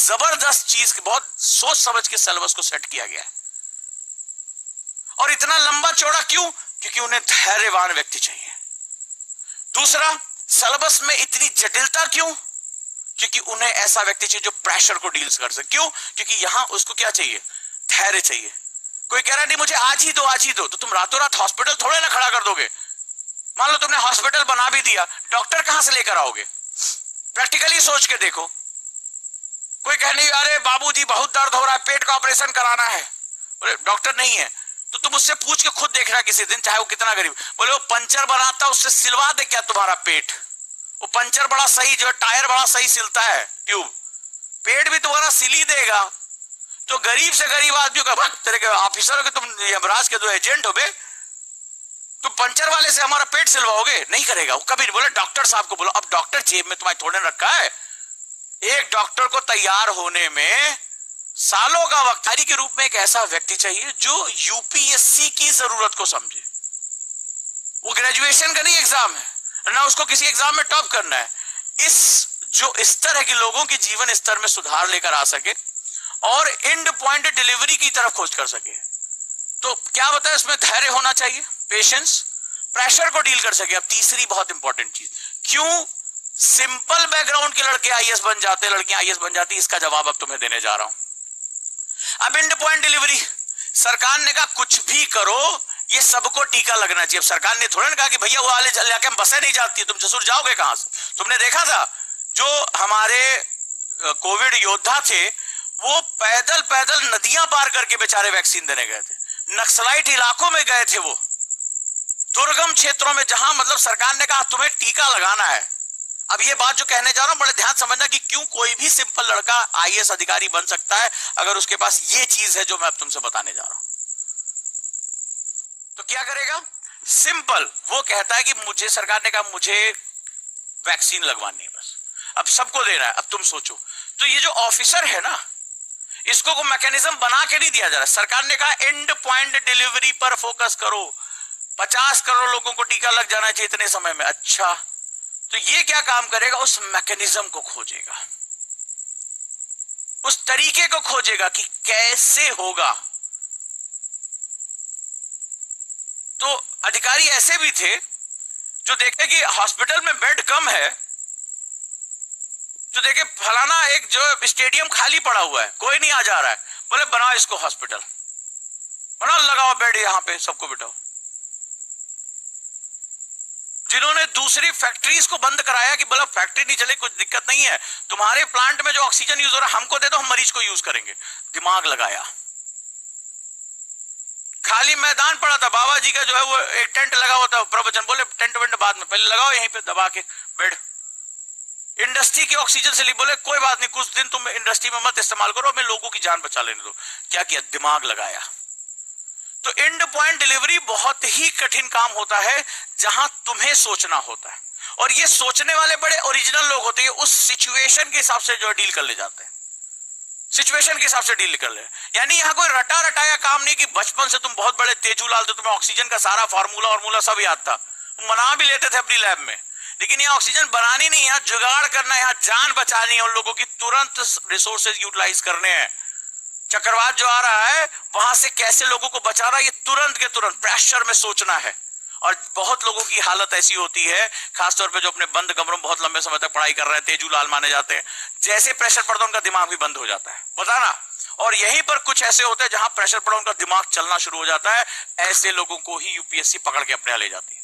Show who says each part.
Speaker 1: जबरदस्त चीज, बहुत सोच समझ के सिलेबस को सेट किया गया है। और इतना लंबा चौड़ा क्यों? क्योंकि उन्हें धैर्यवान व्यक्ति चाहिए। दूसरा, सिलेबस में इतनी जटिलता क्यों? क्योंकि उन्हें ऐसा व्यक्ति चाहिए जो प्रेशर को डील कर सके। क्यों? क्योंकि यहां उसको क्या चाहिए? धैर्य चाहिए। कोई कह रहा नहीं मुझे आज ही दो, आज ही दो, तो तुम रातों रात हॉस्पिटल थोड़े ना खड़ा कर दोगे। मान लो तुमने हॉस्पिटल बना भी दिया, डॉक्टर कहां से लेकर आओगे? प्रैक्टिकली सोच के देखो। कोई कह नहीं अरे बाबूजी बहुत दर्द हो रहा है, पेट का ऑपरेशन कराना है, बोले डॉक्टर नहीं है, तो तुम उससे पूछ के खुद देखना किसी दिन, चाहे वो कितना गरीब, बोले वो पंचर बनाता, उससे सिलवा दे क्या तुम्हारा पेट? वो पंचर बड़ा सही, जो टायर बड़ा सही सिलता है, ट्यूब, पेट भी तुम्हारा सिल ही देगा। तो गरीब से गरीब आदमी का तेरे के ऑफिसर हो के तुम यमराज के दो एजेंट हो बे, तुम पंचर वाले से हमारा पेट सिलवाओगे? नहीं करेगा वो कभी। बोले डॉक्टर साहब को बोलो। अब डॉक्टर जेब में तुम्हारे थोड़े रखा है। एक डॉक्टर को तैयार होने में सालों का वक्त। तारी के रूप में एक ऐसा व्यक्ति चाहिए जो यूपीएससी की जरूरत को समझे। वो ग्रेजुएशन का नहीं एग्जाम है, ना उसको किसी एग्जाम में टॉप करना है। इस जो स्तर है कि लोगों के जीवन स्तर में सुधार लेकर आ सके और एंड पॉइंट डिलीवरी की तरफ खोज कर सके। तो क्या बताए, इसमें धैर्य होना चाहिए, पेशेंस, प्रेशर को डील कर सके। अब तीसरी बहुत इंपॉर्टेंट चीज, क्यों सिंपल बैकग्राउंड के लड़के आईएएस बन जाते, लड़कियां आईएएस बन जाती, इसका जवाब अब तुम्हें देने जा रहा हूं। अब एंड पॉइंट डिलीवरी, सरकार ने कहा कुछ भी करो ये सबको टीका लगना चाहिए। अब सरकार ने थोड़ा ना कहा कि भैया वो वाले इलाके में बसें नहीं जाती, तुम जसूर जाओगे कहां से? तुमने देखा था जो हमारे कोविड योद्धा थे वो पैदल पैदल नदियां पार करके बेचारे वैक्सीन देने गए थे। नक्सलाइट इलाकों में गए थे, वो दुर्गम क्षेत्रों में, जहां मतलब सरकार ने कहा तुम्हें टीका लगाना है। अब ये बात जो कहने जा रहा हूं बड़े ध्यान समझना कि क्यों कोई भी सिंपल लड़का आईएएस अधिकारी बन सकता है अगर उसके पास ये चीज है जो मैं अब तुमसे बताने जा रहा हूं। तो क्या करेगा? सिंपल, वो कहता है कि मुझे, सरकार ने कहा मुझे वैक्सीन लगवानी है, बस अब सबको देना है। अब तुम सोचो, तो ये जो ऑफिसर है ना, इसको को मैकेनिज्म बना के नहीं दिया जा रहा। सरकार ने कहा एंड पॉइंट डिलीवरी पर फोकस करो, 50 करोड़ लोगों को टीका लग जाना चाहिए इतने समय में। अच्छा, तो ये क्या काम करेगा? उस मैकेनिज्म को खोजेगा, उस तरीके को खोजेगा कि कैसे होगा। तो अधिकारी ऐसे भी थे जो देखे कि हॉस्पिटल में बेड कम है, तो देखे फलाना एक जो स्टेडियम खाली पड़ा हुआ है, कोई नहीं आ जा रहा है, बोले बनाओ इसको हॉस्पिटल, बनाओ, लगाओ बेड यहां पे, सबको बिठाओ। जिन्होंने दूसरी फैक्ट्रीज को बंद कराया कि बोला फैक्ट्री नहीं चले, कुछ दिक्कत नहीं है, तुम्हारे प्लांट में जो ऑक्सीजन यूज हो रहा है हमको दे दो, हम मरीज को यूज करेंगे। दिमाग लगाया। खाली मैदान पड़ा था, बाबा जी का जो है वो एक टेंट लगा हुआ था, प्रवचन, बोले टेंट वेंट बाद में, पहले लगाओ यहीं पे दबा के बेड। इंडस्ट्री की ऑक्सीजन से ली, बोले कोई बात नहीं, कुछ दिन तुम इंडस्ट्री में मत इस्तेमाल करो, हमें लोगों की जान बचा लेने दो। क्या किया? दिमाग लगाया। तो एंड पॉइंट डिलीवरी बहुत ही कठिन काम होता है जहां तुम्हें सोचना होता है, और ये सोचने वाले बड़े ओरिजिनल लोग होते हैं, उस सिचुएशन के हिसाब से जो डील कर ले जाते हैं, सिचुएशन के हिसाब से डील कर ले। यानी यहां कोई रटा रटाया काम नहीं कि बचपन से तुम बहुत बड़े तेजूलाल थे, तुम्हें ऑक्सीजन का सारा फार्मूला सब याद था, मना भी लेते थे अपनी लैब में। लेकिन यहाँ ऑक्सीजन बनानी नहीं, यहाँ जुगाड़ करना है, यहाँ जान बचानी है, उन लोगों की तुरंत रिसोर्सेज यूटिलाइज करने हैं। चक्रवात जो आ रहा है वहां से कैसे लोगों को बचाना, ये तुरंत के तुरंत प्रेशर में सोचना है। और बहुत लोगों की हालत ऐसी होती है, खासतौर पे जो अपने बंद कमरों में बहुत लंबे समय तक पढ़ाई कर रहे हैं, तेजूलाल माने जाते हैं, जैसे प्रेशर पड़ता है उनका दिमाग भी बंद हो जाता है बताना। और यहीं पर कुछ ऐसे होते हैं जहां प्रेशर पड़ा उनका दिमाग चलना शुरू हो जाता है, ऐसे लोगों को ही यूपीएससी पकड़ के अपने ले जाती है।